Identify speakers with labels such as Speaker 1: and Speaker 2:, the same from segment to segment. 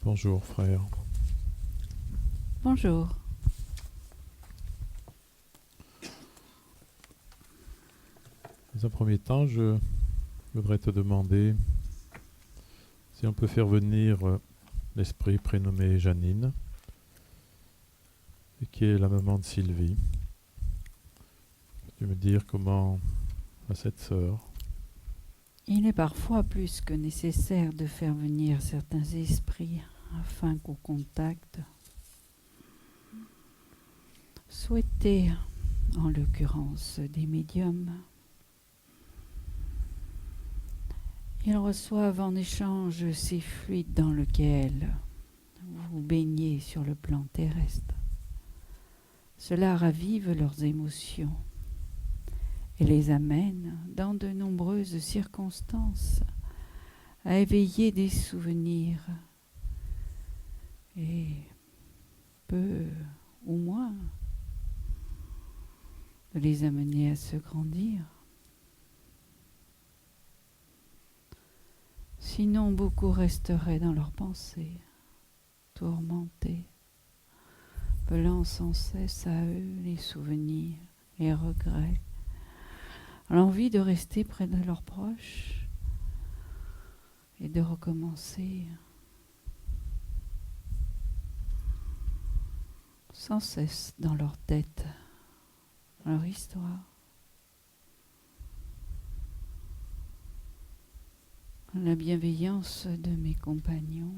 Speaker 1: Bonjour frère.
Speaker 2: Bonjour.
Speaker 1: Dans un premier temps, je voudrais te demander si on peut faire venir l'esprit prénommé Janine, et qui est la maman de Sylvie. Peux-tu me dire comment va cette sœur?
Speaker 2: Il est parfois plus que nécessaire de faire venir certains esprits afin qu'au contact souhaité, en l'occurrence des médiums, ils reçoivent en échange ces fluides dans lesquels vous baignez sur le plan terrestre. Cela ravive leurs émotions et les amène, dans de nombreuses circonstances, à éveiller des souvenirs et peu ou moins de les amener à se grandir. Sinon, beaucoup resteraient dans leurs pensées, tourmentés, appelant sans cesse à eux les souvenirs, les regrets, l'envie de rester près de leurs proches et de recommencer sans cesse dans leur tête leur histoire. La bienveillance de mes compagnons,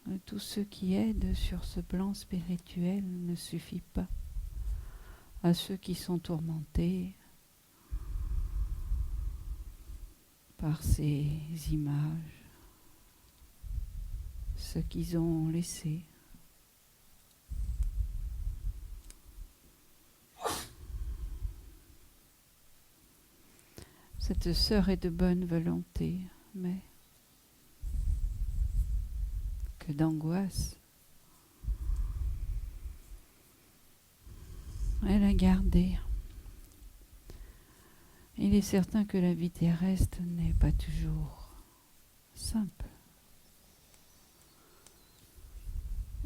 Speaker 2: de tous ceux qui aident sur ce plan spirituel ne suffit pas à ceux qui sont tourmentés par ces images, ce qu'ils ont laissé. Cette sœur est de bonne volonté, mais que d'angoisse. Elle a gardé. Il est certain que la vie terrestre n'est pas toujours simple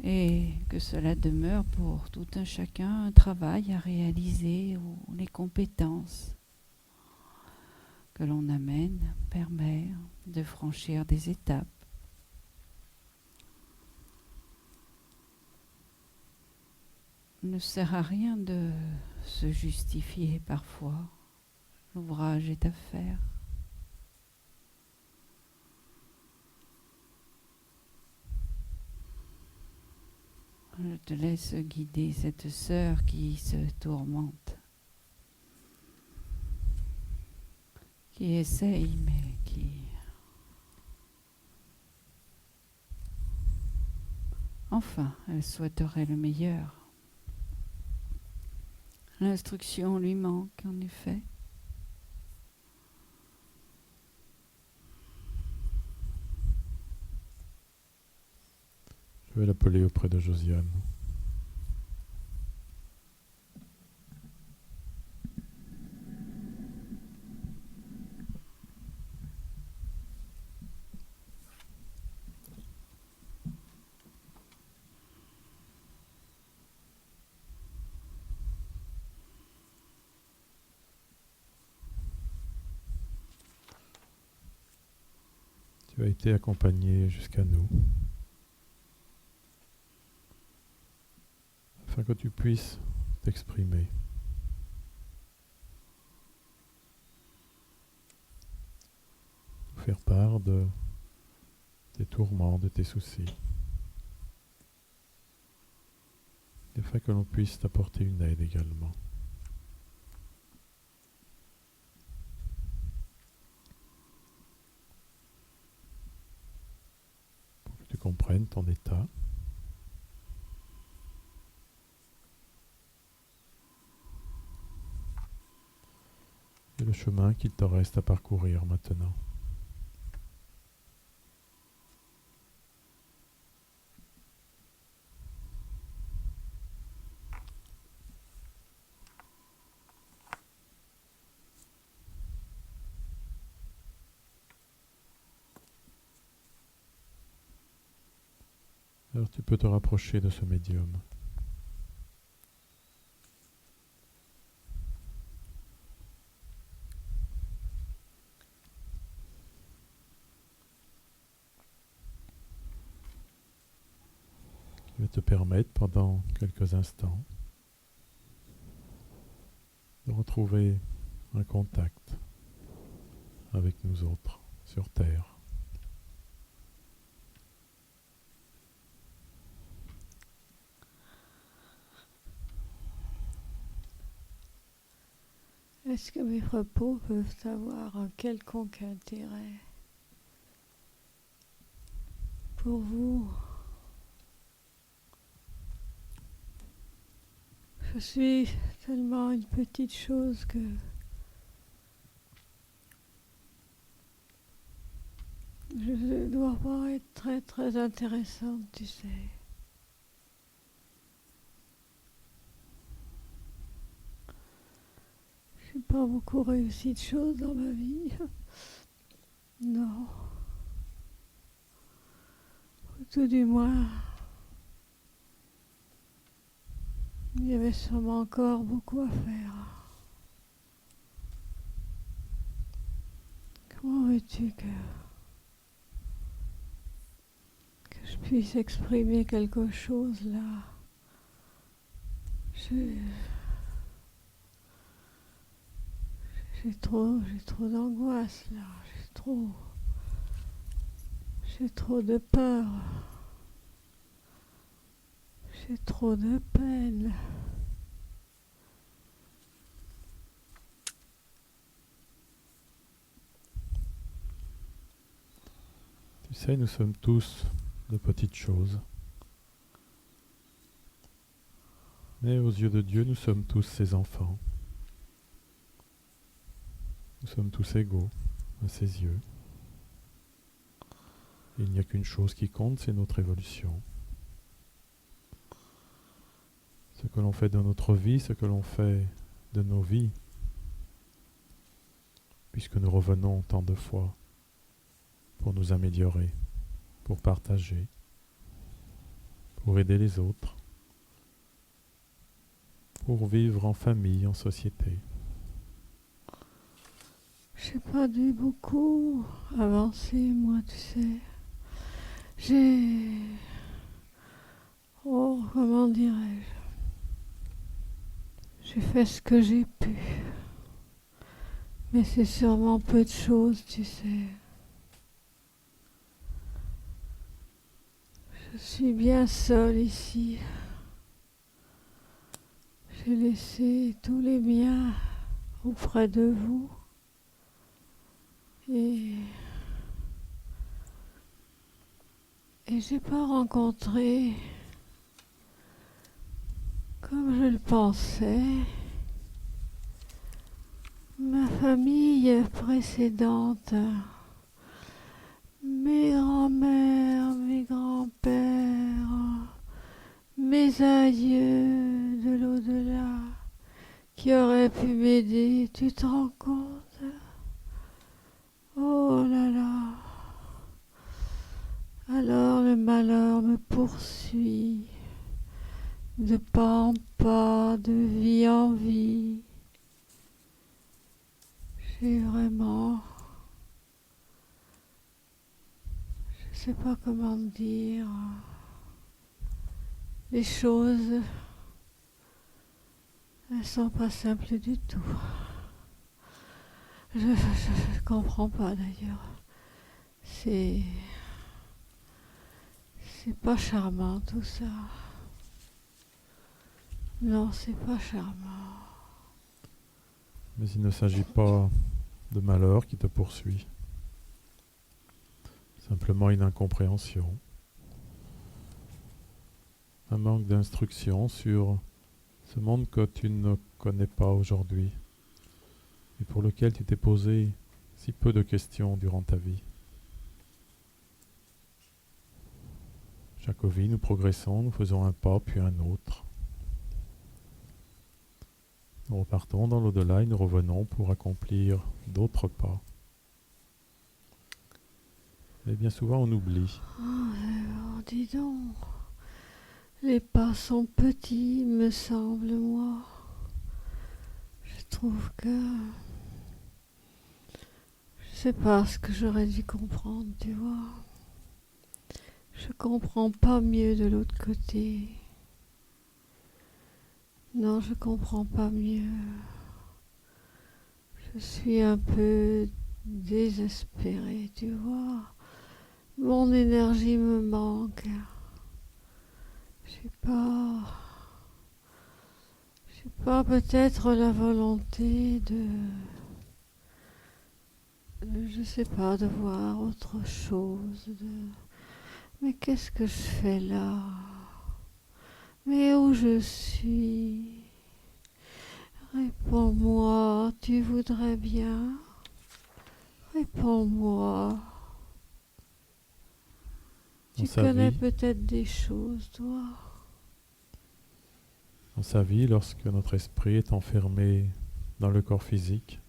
Speaker 2: et que cela demeure pour tout un chacun un travail à réaliser où les compétences que l'on amène permettent de franchir des étapes. Il ne sert à rien de se justifier parfois. L'ouvrage est à faire. Je te laisse guider cette sœur qui se tourmente, qui essaye mais qui enfin elle souhaiterait le meilleur. L'instruction lui manque en effet.
Speaker 1: Je vais l'appeler auprès de Josiane. Tu as été accompagné jusqu'à nous, afin que tu puisses t'exprimer. Faire part de tes tourments, de tes soucis, afin que l'on puisse t'apporter une aide également. Pour que tu comprennes ton état. Et le chemin qu'il te reste à parcourir maintenant. Alors tu peux te rapprocher de ce médium. Qui va te permettre pendant quelques instants de retrouver un contact avec nous autres sur Terre.
Speaker 3: Est-ce que mes propos peuvent avoir un quelconque intérêt pour vous? Je suis tellement une petite chose que je ne dois pas être très très intéressante, tu sais. Je n'ai pas beaucoup réussi de choses dans ma vie. Non. Ou tout du moins, il y avait sûrement encore beaucoup à faire. Comment veux-tu que je puisse exprimer quelque chose là? J'ai trop d'angoisse là, j'ai trop de peur, j'ai trop de peine.
Speaker 1: Tu sais, nous sommes tous de petites choses. Mais aux yeux de Dieu, nous sommes tous ses enfants. Nous sommes tous égaux à ses yeux. Et il n'y a qu'une chose qui compte, c'est notre évolution. Ce que l'on fait de notre vie, ce que l'on fait de nos vies, puisque nous revenons tant de fois pour nous améliorer, pour partager, pour aider les autres, pour vivre en famille, en société.
Speaker 3: J'ai pas dû beaucoup avancer, moi, tu sais. Comment dirais-je? J'ai fait ce que j'ai pu. Mais c'est sûrement peu de choses, tu sais. Je suis bien seule ici. J'ai laissé tous les miens auprès de vous. Et j'ai pas rencontré, comme je le pensais, ma famille précédente, mes grands-mères, mes grands-pères, mes aïeux de l'au-delà, qui auraient pu m'aider, tu te rends compte? Oh là là! Alors le malheur me poursuit, de pas en pas, de vie en vie. J'ai vraiment... Je sais pas comment dire. Les choses, elles sont pas simples du tout. Je comprends pas d'ailleurs. C'est pas charmant tout ça. Non, c'est pas charmant.
Speaker 1: Mais il ne s'agit pas de malheur qui te poursuit. Simplement une incompréhension. Un manque d'instruction sur ce monde que tu ne connais pas aujourd'hui et pour lequel tu t'es posé si peu de questions durant ta vie. Chaque vie, nous progressons, nous faisons un pas puis un autre. Nous repartons dans l'au-delà et nous revenons pour accomplir d'autres pas. Et bien souvent on oublie.
Speaker 3: Oh, dis donc, Les pas sont petits, me semble, moi. Je trouve que... Je sais pas ce que j'aurais dû comprendre, tu vois. Je comprends pas mieux de l'autre côté. Non, je comprends pas mieux. Je suis un peu désespérée, tu vois. Mon énergie me manque. J'ai pas peut-être la volonté je sais pas, de voir autre chose. Mais qu'est-ce que je fais là? Mais où je suis? Réponds-moi, tu voudrais bien? Réponds-moi.
Speaker 1: Dans
Speaker 3: Tu
Speaker 1: sa
Speaker 3: connais
Speaker 1: vie,
Speaker 3: peut-être des choses, toi.
Speaker 1: dans sa vie, lorsque notre esprit est enfermé dans le corps physique,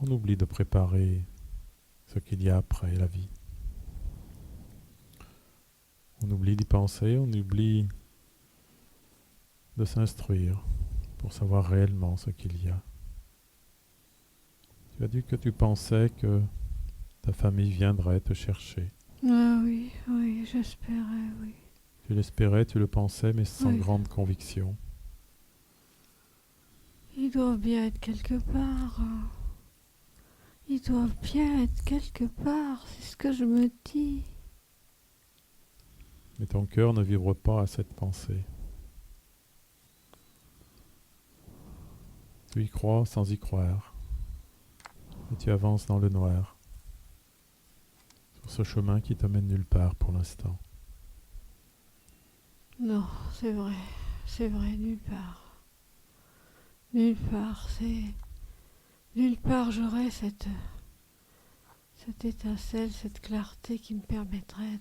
Speaker 1: on oublie de préparer ce qu'il y a après la vie. On oublie d'y penser, on oublie de s'instruire pour savoir réellement ce qu'il y a. Tu as dit que tu pensais que ta famille viendrait te chercher.
Speaker 3: Ah oui, oui, j'espérais, oui.
Speaker 1: Tu l'espérais, tu le pensais, mais sans
Speaker 3: Oui.
Speaker 1: grande conviction.
Speaker 3: Ils doivent bien être quelque part. Ils doivent bien être quelque part, c'est ce que je me dis.
Speaker 1: Mais ton cœur ne vibre pas à cette pensée. Tu y crois sans y croire. Et tu avances dans le noir, sur ce chemin qui te mène nulle part pour l'instant.
Speaker 3: Non, c'est vrai, nulle part. Nulle part, nulle part j'aurais cette étincelle, cette clarté qui me permettrait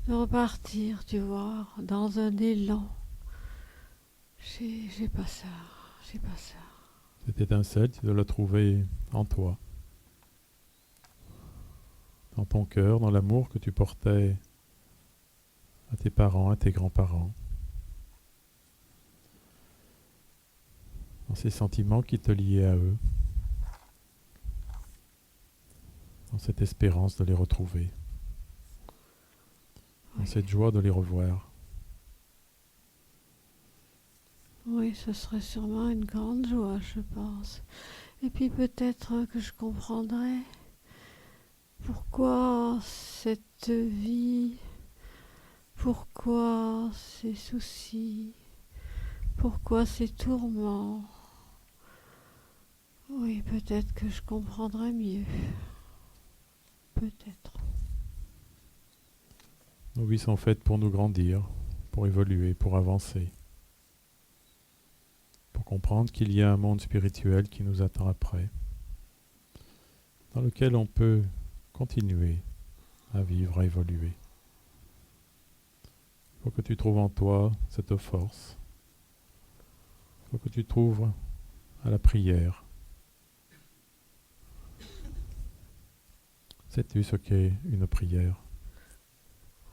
Speaker 3: de repartir, tu vois, dans un élan. J'ai pas ça, j'ai pas ça.
Speaker 1: Cette étincelle, tu dois la trouver en toi, dans ton cœur, dans l'amour que tu portais à tes parents, à tes grands-parents, dans ces sentiments qui te liaient à eux, dans cette espérance de les retrouver, dans
Speaker 3: Oui.
Speaker 1: cette joie de les revoir.
Speaker 3: Oui, ce serait sûrement une grande joie, je pense. Et puis peut-être que je comprendrais pourquoi cette vie, pourquoi ces soucis, pourquoi ces tourments. Oui, peut-être que je comprendrais mieux. Peut-être.
Speaker 1: Nos vies sont faites pour nous grandir, pour évoluer, pour avancer, pour comprendre qu'il y a un monde spirituel qui nous attend après, dans lequel on peut continuer à vivre, à évoluer. Il faut que tu trouves en toi cette force. Il faut que tu trouves à la prière. Sais-tu ce qu'est une prière?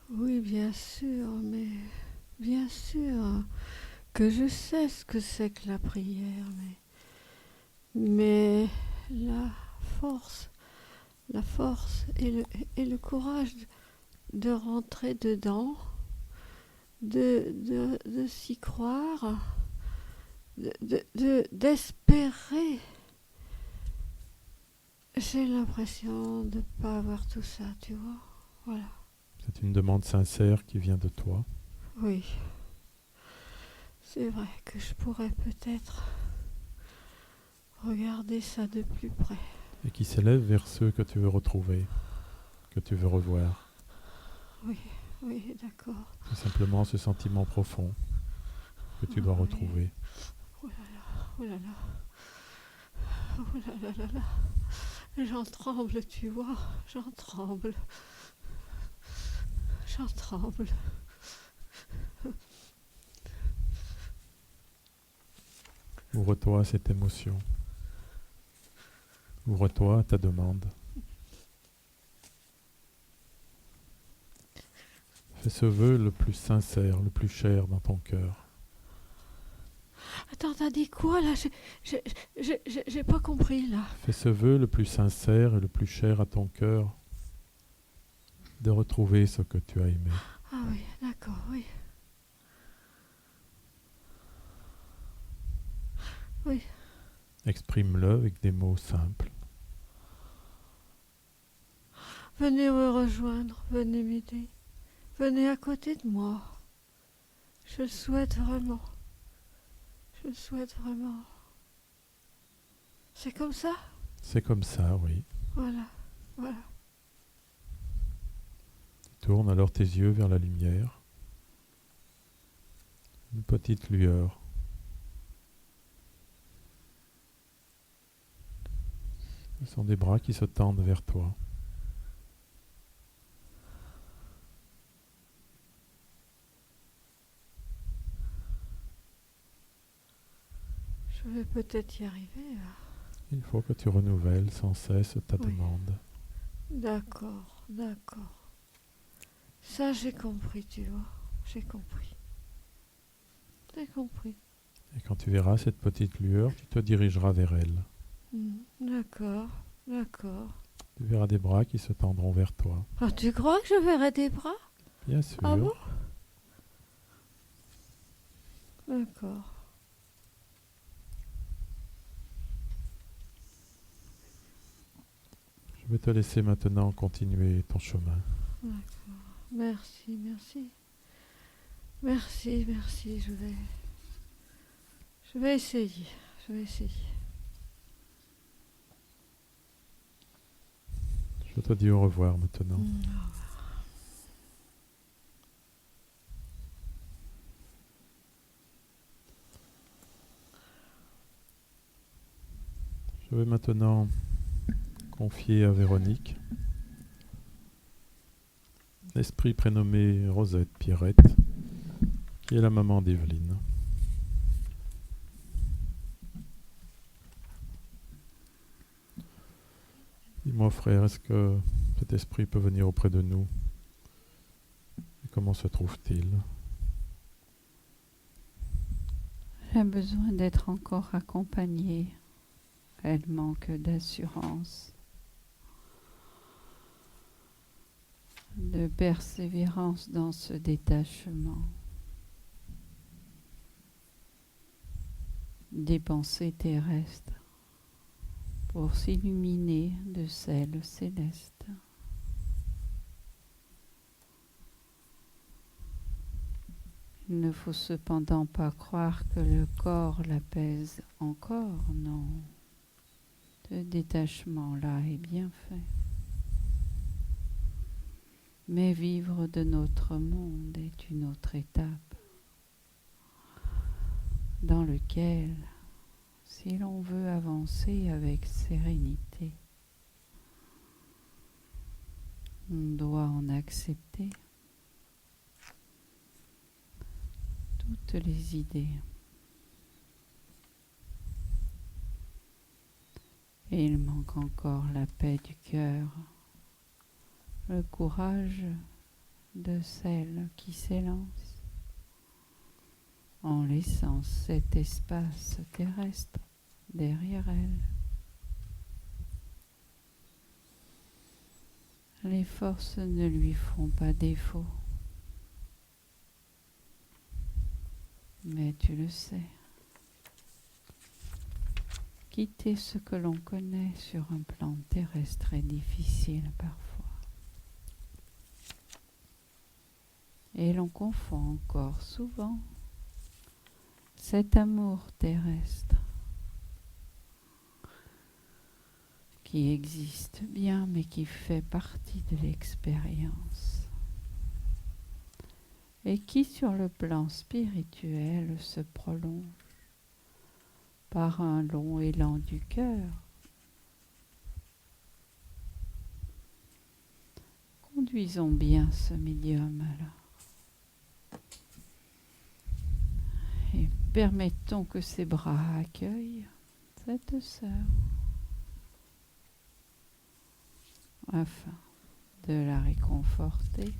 Speaker 3: Oui, bien sûr, mais bien sûr que je sais ce que c'est que la prière, mais la force, et le courage de rentrer dedans, de s'y croire, d'espérer. J'ai l'impression de ne pas avoir tout ça, tu vois. Voilà.
Speaker 1: C'est une demande sincère qui vient de toi.
Speaker 3: Oui. C'est vrai que je pourrais peut-être regarder ça de plus près.
Speaker 1: Et qui s'élève vers ceux que tu veux retrouver, que tu veux revoir.
Speaker 3: Oui, oui, d'accord.
Speaker 1: C'est simplement ce sentiment profond que tu dois retrouver.
Speaker 3: Oh là là, oh là là. Oh là là là là. J'en tremble, tu vois. J'en tremble. J'en tremble.
Speaker 1: Ouvre-toi à cette émotion. Ouvre-toi à ta demande. Fais ce vœu le plus sincère, le plus cher dans ton cœur.
Speaker 3: Attends, t'as dit quoi là? J'ai pas compris là.
Speaker 1: Fais ce vœu le plus sincère et le plus cher à ton cœur de retrouver ce que tu as aimé.
Speaker 3: Ah oui, d'accord, oui. Oui.
Speaker 1: Exprime-le avec des mots simples.
Speaker 3: Venez me rejoindre, venez m'aider. Venez à côté de moi. Je le souhaite vraiment. Je le souhaite vraiment. C'est comme ça?
Speaker 1: C'est comme ça, oui.
Speaker 3: Voilà, voilà.
Speaker 1: Tourne alors tes yeux vers la lumière. Une petite lueur. Ce sont des bras qui se tendent vers toi.
Speaker 3: Je vais peut-être y arriver là.
Speaker 1: Il faut que tu renouvelles sans cesse ta demande.
Speaker 3: D'accord, d'accord. Ça j'ai compris, tu vois. J'ai compris. J'ai compris.
Speaker 1: Et quand tu verras cette petite lueur, tu te dirigeras vers elle.
Speaker 3: D'accord, d'accord.
Speaker 1: Tu verras des bras qui se tendront vers toi.
Speaker 3: Ah, tu crois que je verrai des bras?
Speaker 1: Bien sûr.
Speaker 3: Ah bon? D'accord.
Speaker 1: Je vais te laisser maintenant continuer ton chemin.
Speaker 3: D'accord. Merci, merci. Merci, merci. Je vais essayer. Je vais essayer.
Speaker 1: Je te dis au revoir maintenant.
Speaker 3: Au revoir.
Speaker 1: Je vais maintenant confier à Véronique l'esprit prénommé Rosette Pierrette, qui est la maman d'Evelyne. Dis-moi frère, est-ce que cet esprit peut venir auprès de nous? Et comment se trouve-t-il?
Speaker 2: J'ai besoin d'être encore accompagnée. Elle manque d'assurance, de persévérance dans ce détachement, des pensées terrestres pour s'illuminer de celles célestes. Il ne faut cependant pas croire que le corps l'apaise encore, non. Ce détachement-là est bien fait. Mais vivre de notre monde est une autre étape dans laquelle, si l'on veut avancer avec sérénité, on doit en accepter toutes les idées. Et il manque encore la paix du cœur, le courage de celle qui s'élance en laissant cet espace terrestre derrière elle. Les forces ne lui font pas défaut, mais tu le sais. Quitter ce que l'on connaît sur un plan terrestre est difficile parfois. Et l'on confond encore souvent cet amour terrestre qui existe bien mais qui fait partie de l'expérience et qui sur le plan spirituel se prolonge par un long élan du cœur. Conduisons bien ce médium-là et permettons que ses bras accueillent cette sœur afin de la réconforter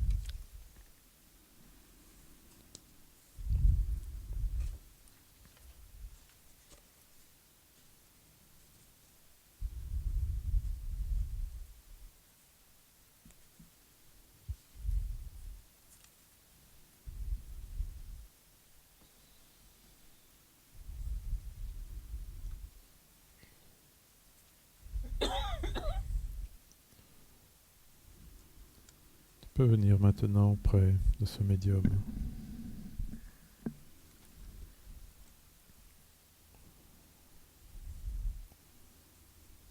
Speaker 1: peux venir maintenant auprès de ce médium.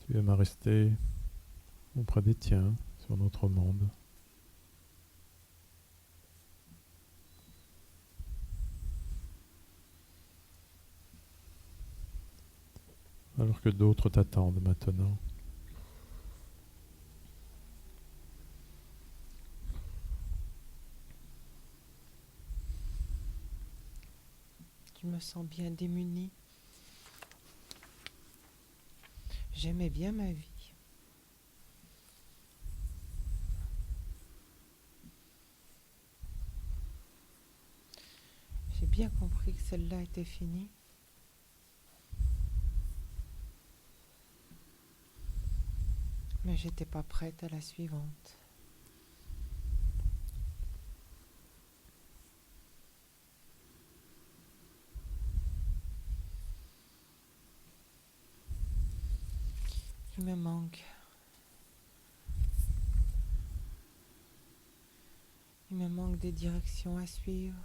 Speaker 1: Tu aimes à rester auprès des tiens sur notre monde. Alors que d'autres t'attendent maintenant.
Speaker 4: Je me sens bien démunie. J'aimais bien ma vie. J'ai bien compris que celle-là était finie. Mais j'étais pas prête à la suivante. Il me manque. Il me manque des directions à suivre.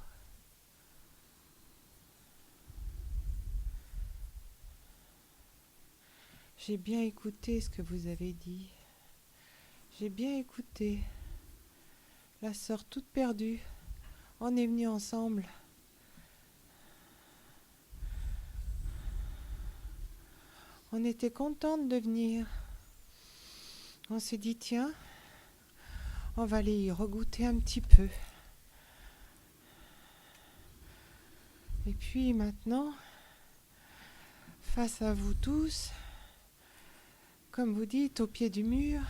Speaker 4: J'ai bien écouté ce que vous avez dit. J'ai bien écouté. La sœur toute perdue. On est venus ensemble. On était contentes de venir. On s'est dit, tiens, on va aller y regoûter un petit peu. Et puis maintenant, face à vous tous, comme vous dites, au pied du mur,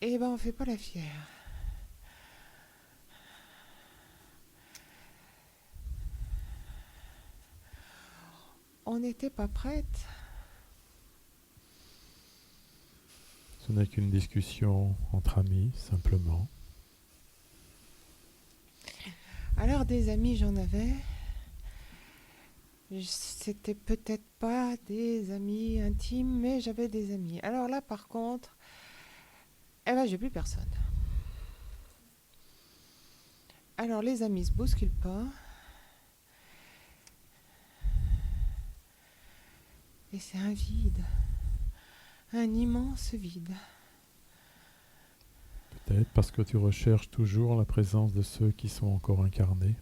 Speaker 4: eh ben on fait pas la fière. On n'était pas prêtes.
Speaker 1: Ce n'est qu'une discussion entre amis, simplement.
Speaker 4: Alors des amis, j'en avais. C'était peut-être pas des amis intimes, mais j'avais des amis. Alors là, par contre, eh ben, j'ai plus personne. Alors les amis se bousculent pas. Et c'est un vide. Un immense vide.
Speaker 1: Peut-être parce que tu recherches toujours la présence de ceux qui sont encore incarnés.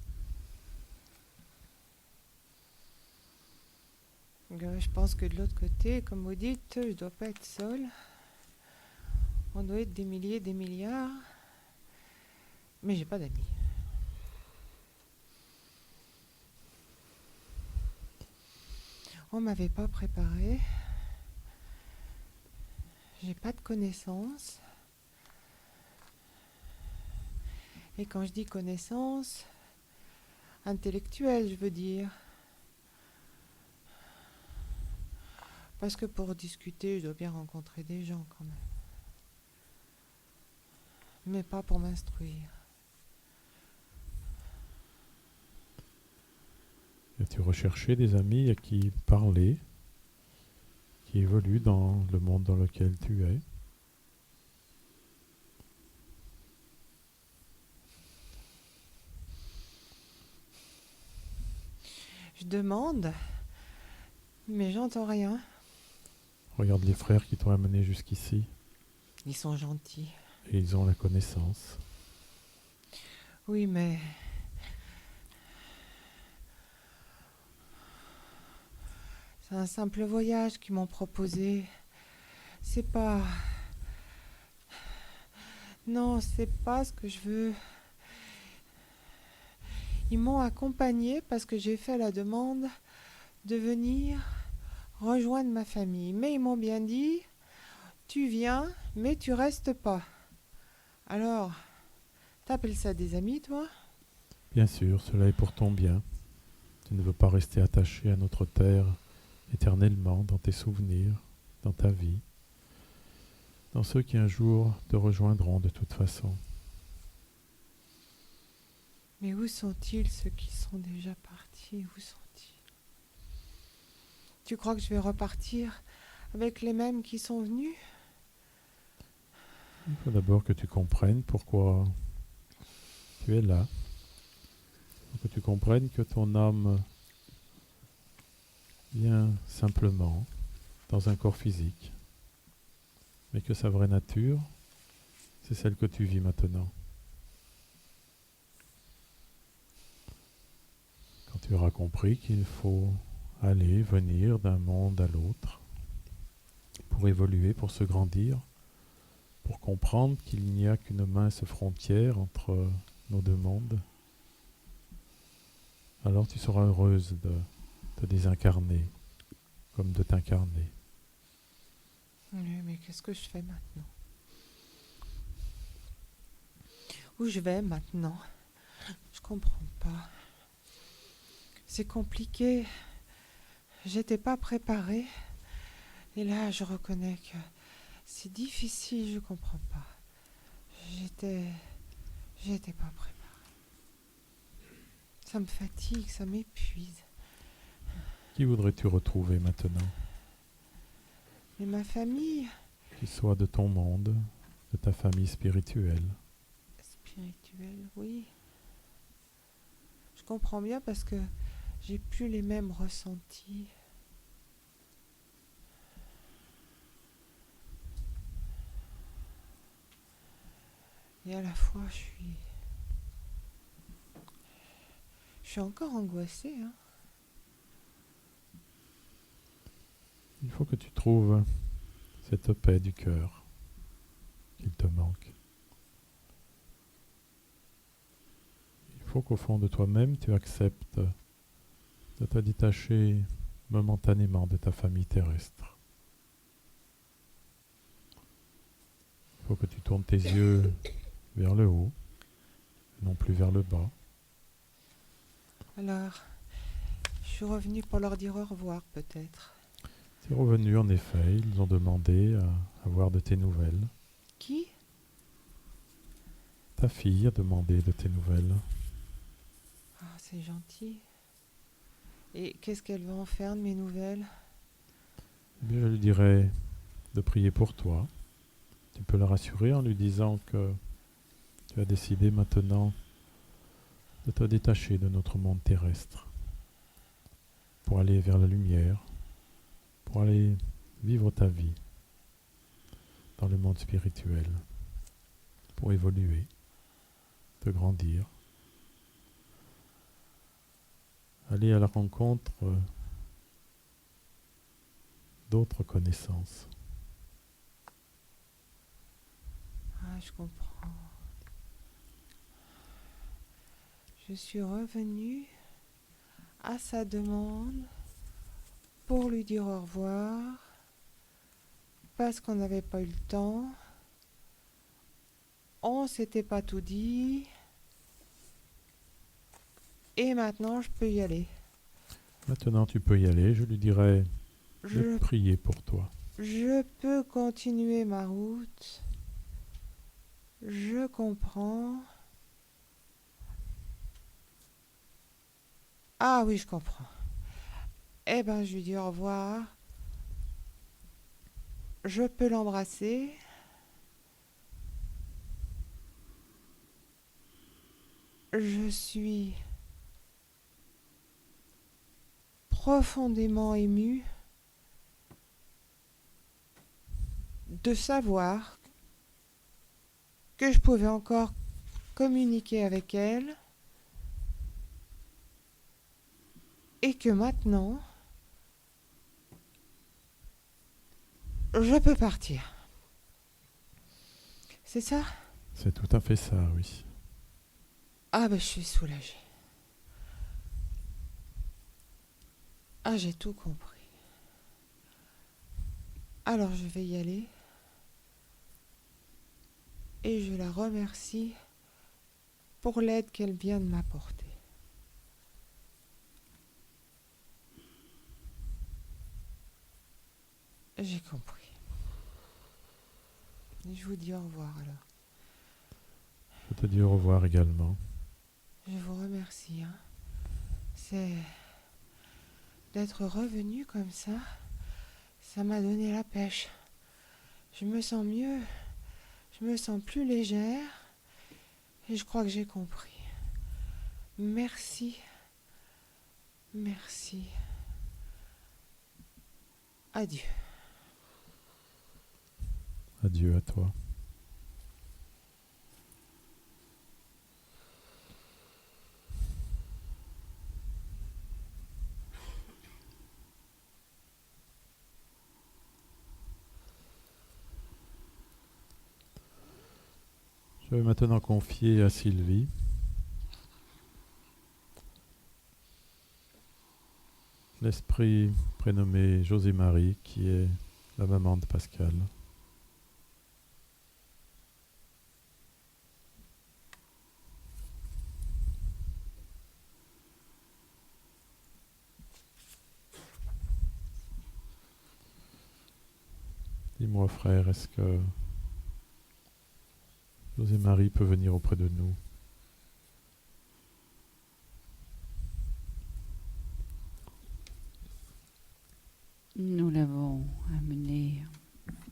Speaker 4: Je pense que de l'autre côté, comme vous dites, je dois pas être seule. On doit être des milliers, des milliards. Mais j'ai pas d'amis. On m'avait pas préparé. J'ai pas de connaissances. Et quand je dis connaissances, intellectuelles, je veux dire. Parce que pour discuter, je dois bien rencontrer des gens quand même. Mais pas pour m'instruire.
Speaker 1: Et tu recherchais des amis à qui parler, qui évoluent dans le monde dans lequel tu es.
Speaker 4: Je demande, mais j'entends rien.
Speaker 1: Regarde les frères qui t'ont amené jusqu'ici
Speaker 4: Ils sont gentils.
Speaker 1: et ils ont la connaissance.
Speaker 4: Oui, mais... c'est un simple voyage qu'ils m'ont proposé. C'est pas... Non, c'est pas ce que je veux. Ils m'ont accompagné parce que j'ai fait la demande de venir rejoindre ma famille. Mais ils m'ont bien dit, tu viens, mais tu restes pas. Alors, t'appelles ça des amis, toi ?
Speaker 1: Bien sûr, cela est pour ton bien. Tu ne veux pas rester attaché à notre terre éternellement dans tes souvenirs, dans ta vie, dans ceux qui un jour te rejoindront de toute façon.
Speaker 4: Mais où sont-ils, ceux qui sont déjà partis ? Où sont-ils ? Tu crois que je vais repartir avec les mêmes qui sont venus ?
Speaker 1: Il faut d'abord que tu comprennes pourquoi tu es là. Il faut que tu comprennes que ton âme vient simplement dans un corps physique, mais que sa vraie nature, c'est celle que tu vis maintenant. Quand tu auras compris qu'il faut aller, venir d'un monde à l'autre, pour évoluer, pour se grandir, pour comprendre qu'il n'y a qu'une mince frontière entre nos deux mondes, alors tu seras heureuse de te désincarner, comme de t'incarner.
Speaker 4: Oui, mais qu'est-ce que je fais maintenant? Où je vais maintenant? Je comprends pas. C'est compliqué. J'étais pas préparée. Et là, je reconnais que c'est difficile, je comprends pas. J'étais pas préparée. Ça me fatigue, ça m'épuise.
Speaker 1: Qui voudrais-tu retrouver maintenant?
Speaker 4: Mais ma famille
Speaker 1: Qui soit de ton monde, de ta famille spirituelle.
Speaker 4: spirituelle, oui. Je comprends bien parce que j'ai plus les mêmes ressentis. Et à la fois, je suis encore angoissée, hein.
Speaker 1: Il faut que tu trouves cette paix du cœur qu'il te manque. Il faut qu'au fond de toi-même, tu acceptes de te détacher momentanément de ta famille terrestre. Il faut que tu tournes tes yeux vers le haut, non plus vers le bas.
Speaker 4: Alors, je suis revenue pour leur dire au revoir, peut-être.
Speaker 1: Tu es revenu en effet, ils ont demandé à avoir de tes nouvelles.
Speaker 4: Qui?
Speaker 1: Ta fille a demandé de tes nouvelles.
Speaker 4: Ah, c'est gentil. Et qu'est-ce qu'elle va en faire de mes nouvelles?
Speaker 1: Eh bien, je lui dirai de prier pour toi. Tu peux la rassurer en lui disant que tu as décidé maintenant de te détacher de notre monde terrestre pour aller vers la lumière, pour aller vivre ta vie dans le monde spirituel, pour évoluer, te grandir, aller à la rencontre d'autres connaissances.
Speaker 4: Ah, je comprends. Je suis revenue à sa demande pour lui dire au revoir parce qu'on n'avait pas eu le temps. On s'était pas tout dit. Et maintenant, je peux y aller.
Speaker 1: Maintenant, tu peux y aller. Je lui dirai de
Speaker 4: Je,
Speaker 1: prier pour toi.
Speaker 4: je peux continuer ma route. Je comprends. Ah oui, je comprends. Eh ben, je lui dis au revoir. Je peux l'embrasser. Je suis profondément émue de savoir que je pouvais encore communiquer avec elle et que maintenant, je peux partir. C'est ça?
Speaker 1: C'est tout à fait ça, oui.
Speaker 4: Ah ben je suis soulagée. Ah, j'ai tout compris. Alors je vais y aller. Et je la remercie pour l'aide qu'elle vient de m'apporter. J'ai compris. Et je vous dis au revoir alors.
Speaker 1: Je te dis au revoir également.
Speaker 4: Je vous remercie. C'est d'être revenu comme ça m'a donné la pêche. Je me sens mieux. Je me sens plus légère et je crois que j'ai compris. Merci. Merci. Adieu.
Speaker 1: Adieu à toi. Je vais maintenant confier à Sylvie l'esprit prénommé José-Marie qui est la maman de Pascal. Dis-moi frère, est-ce que José-Marie peut venir auprès de nous?
Speaker 2: Nous l'avons amené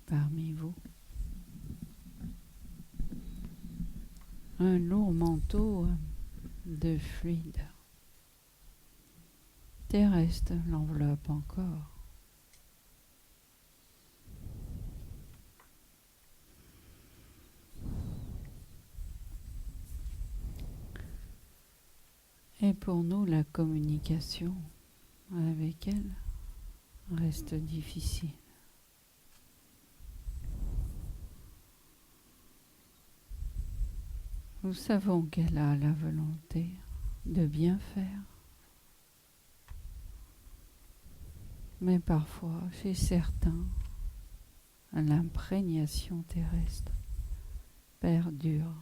Speaker 2: parmi vous. Un lourd manteau de fluide terrestre l'enveloppe encore. Et pour nous, la communication avec elle reste difficile. Nous savons qu'elle a la volonté de bien faire, mais parfois, chez certains, l'imprégnation terrestre perdure.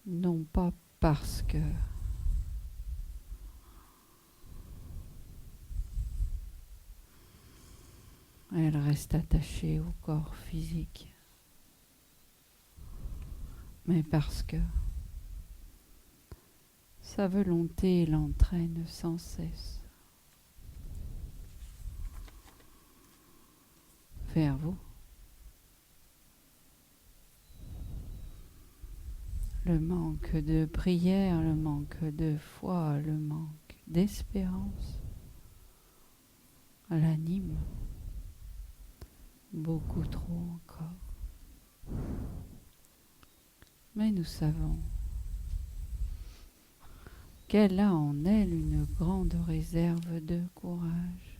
Speaker 2: Non pas parce que elle reste attachée au corps physique, mais parce que sa volonté l'entraîne sans cesse vers vous. Le manque de prière, le manque de foi, le manque d'espérance l'anime beaucoup trop encore. Mais nous savons qu'elle a en elle une grande réserve de courage,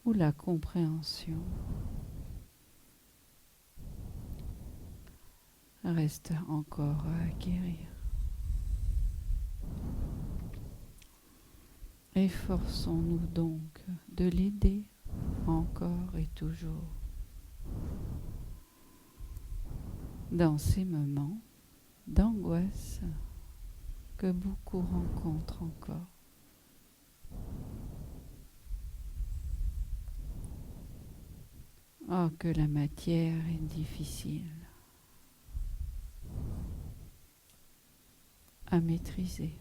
Speaker 2: où la compréhension reste encore à acquérir. Efforçons-nous donc de l'aider encore et toujours dans ces moments d'angoisse que beaucoup rencontrent encore. Oh, que la matière est difficile à maîtriser.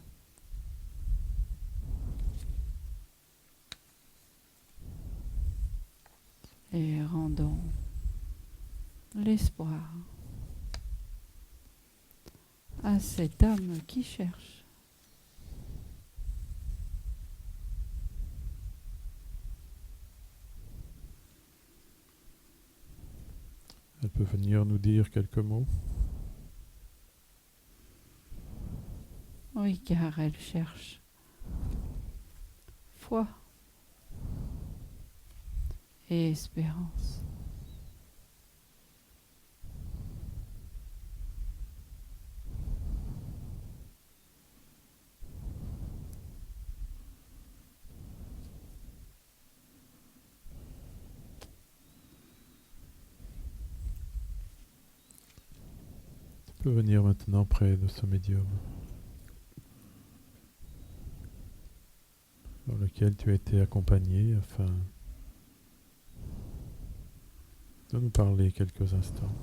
Speaker 2: Et rendons l'espoir à cette âme qui cherche.
Speaker 1: Elle peut venir nous dire quelques mots.
Speaker 2: Oui, car elle cherche foi et espérance.
Speaker 1: Tu peux venir maintenant près de ce médium dans lequel tu as été accompagné afin de nous parler quelques instants.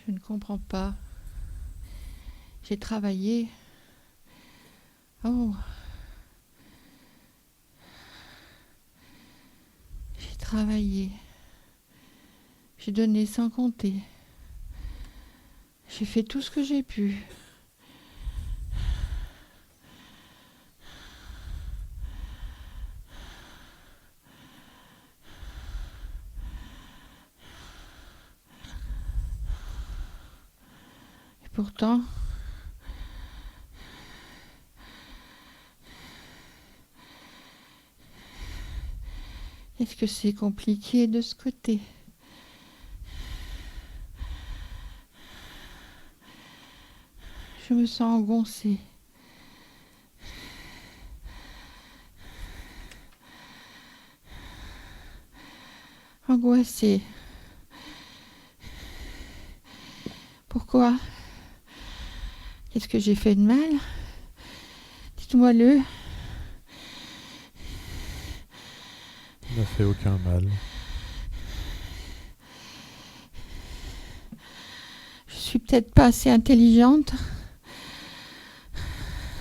Speaker 3: Je ne comprends pas. J'ai travaillé. Oh. J'ai travaillé. J'ai donné sans compter. J'ai fait tout ce que j'ai pu. Et pourtant, est-ce que c'est compliqué de ce côté? Je me sens engoncée. Angoissée. Pourquoi? Qu'est-ce que j'ai fait de mal? Dites-moi-le.
Speaker 1: Tu n'as fait aucun mal.
Speaker 3: Je suis peut-être pas assez intelligente.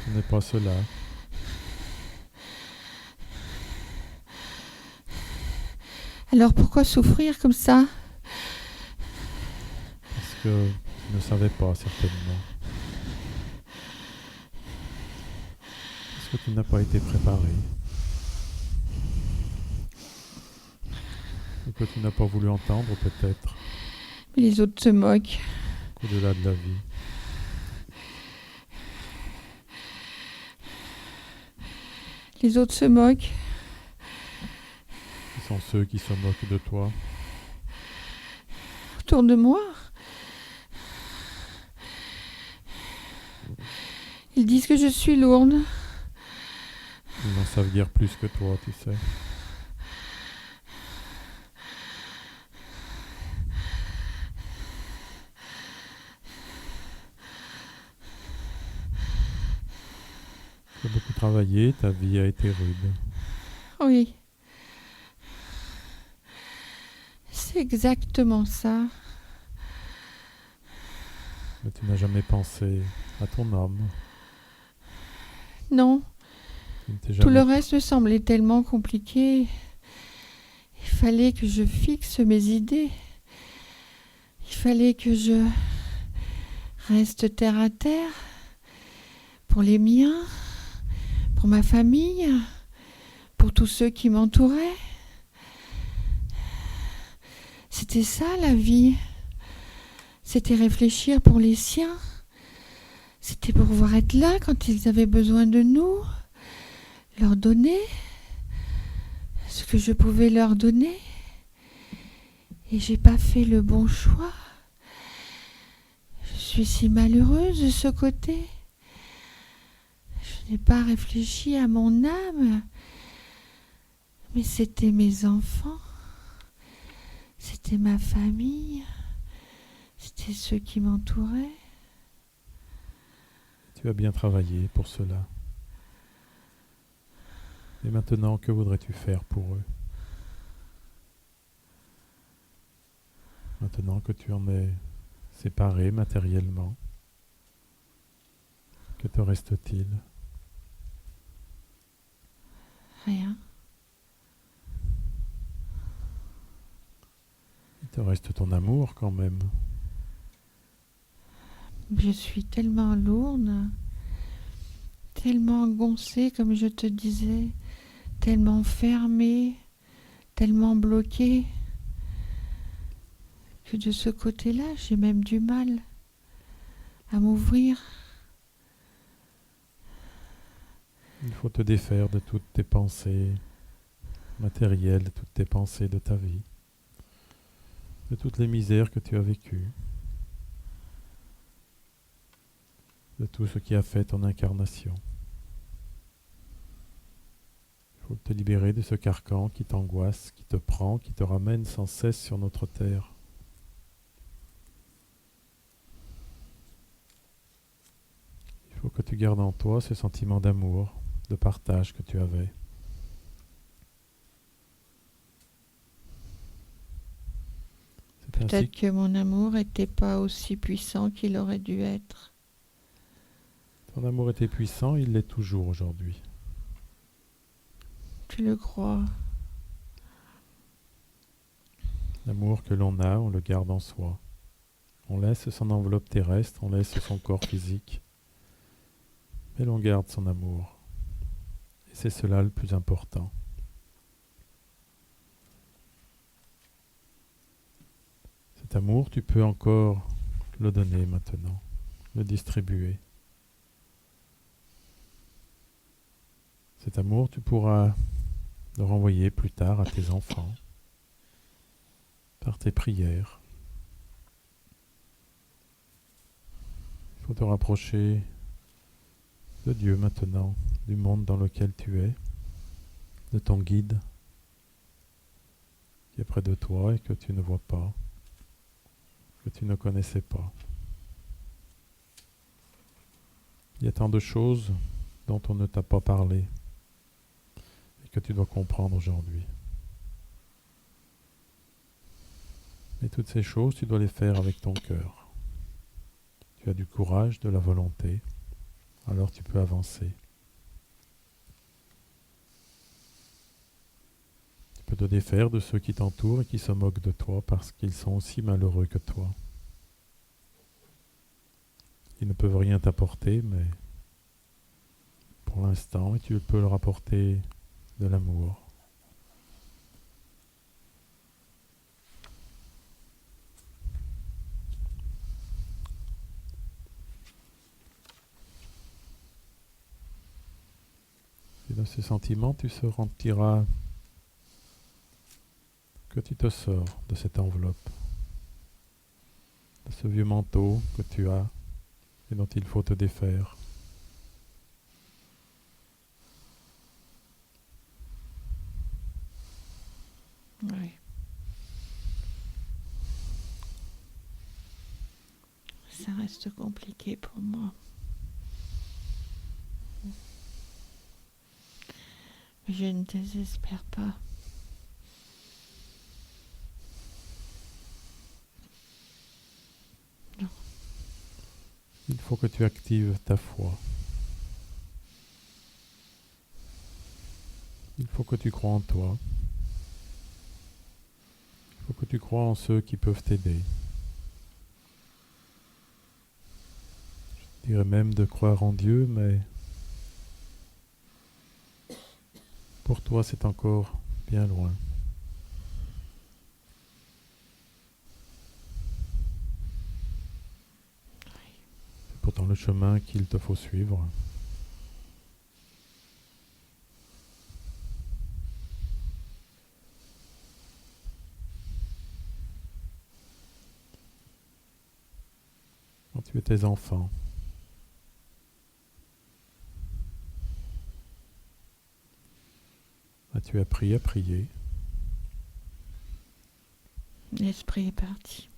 Speaker 1: Ce n'est pas cela.
Speaker 3: Alors pourquoi souffrir comme ça?
Speaker 1: Parce que tu ne savais pas, certainement. Parce que tu n'as pas été préparé. Ou que tu n'as pas voulu entendre, peut-être,
Speaker 3: Mais les autres se moquent.
Speaker 1: qu'au-delà de la vie.
Speaker 3: Les autres se moquent.
Speaker 1: Ce sont ceux qui se moquent de toi.
Speaker 3: Autour de moi. Ils disent que je suis lourde.
Speaker 1: Ils n'en savent guère plus que toi, tu sais. Tu as beaucoup travaillé, ta vie a été rude.
Speaker 3: Oui. C'est exactement ça.
Speaker 1: Mais tu n'as jamais pensé à ton âme.
Speaker 3: Non.
Speaker 1: Tu ne t'es
Speaker 3: Tout le
Speaker 1: jamais...
Speaker 3: reste me semblait tellement compliqué. Il fallait que je fixe mes idées. Il fallait que je reste terre à terre pour les miens, pour ma famille, pour tous ceux qui m'entouraient. C'était ça la vie. C'était réfléchir pour les siens. C'était pouvoir être là quand ils avaient besoin de nous, leur donner ce que je pouvais leur donner. Et j'ai pas fait le bon choix. Je suis si malheureuse de ce côté. Je n'ai pas réfléchi à mon âme. Mais c'était mes enfants. C'était ma famille. C'était ceux qui m'entouraient.
Speaker 1: Tu as bien travaillé pour cela. Et maintenant, que voudrais-tu faire pour eux? Maintenant que tu en es séparé matériellement, que te reste-t-il?
Speaker 3: Rien.
Speaker 1: Il te reste ton amour quand même.
Speaker 3: Je suis tellement lourde, tellement engoncée, comme je te disais, tellement fermée, tellement bloquée, que de ce côté-là, j'ai même du mal à m'ouvrir.
Speaker 1: Il faut te défaire de toutes tes pensées matérielles, de toutes tes pensées de ta vie, de toutes les misères que tu as vécues, de tout ce qui a fait ton incarnation. Il faut te libérer de ce carcan qui t'angoisse, qui te prend, qui te ramène sans cesse sur notre terre. Il faut que tu gardes en toi ce sentiment d'amour, de partage que tu avais. C'est
Speaker 3: Peut-être que mon amour n'était pas aussi puissant qu'il aurait dû être.
Speaker 1: Ton amour était puissant, il l'est toujours aujourd'hui.
Speaker 3: Tu le crois?
Speaker 1: L'amour que l'on a, on le garde en soi. On laisse son enveloppe terrestre, on laisse son corps physique, mais l'on garde son amour. Et c'est cela le plus important. Cet amour, tu peux encore le donner maintenant, le distribuer. Cet amour, tu pourras le renvoyer plus tard à tes enfants, par tes prières. Il faut te rapprocher de Dieu maintenant, du monde dans lequel tu es, de ton guide qui est près de toi et que tu ne vois pas, que tu ne connaissais pas. Il y a tant de choses dont on ne t'a pas parlé et que tu dois comprendre aujourd'hui. Et toutes ces choses, tu dois les faire avec ton cœur. Tu as du courage, de la volonté, alors tu peux avancer. Tu peux te défaire de ceux qui t'entourent et qui se moquent de toi parce qu'ils sont aussi malheureux que toi. Ils ne peuvent rien t'apporter, mais pour l'instant, tu peux leur apporter de l'amour. Et dans ce sentiment, tu se sentiras que tu te sors de cette enveloppe, de ce vieux manteau que tu as et dont il faut te défaire.
Speaker 3: Oui. Ça reste compliqué pour moi. Mais je ne désespère pas. Non.
Speaker 1: Il faut que tu actives ta foi. Il faut que tu crois en toi. Il faut que tu crois en ceux qui peuvent t'aider. Je dirais même de croire en Dieu, mais pour toi c'est encore bien loin. C'est pourtant le chemin qu'il te faut suivre. Quand tu étais enfant, as-tu appris à prier?
Speaker 3: L'esprit est parti.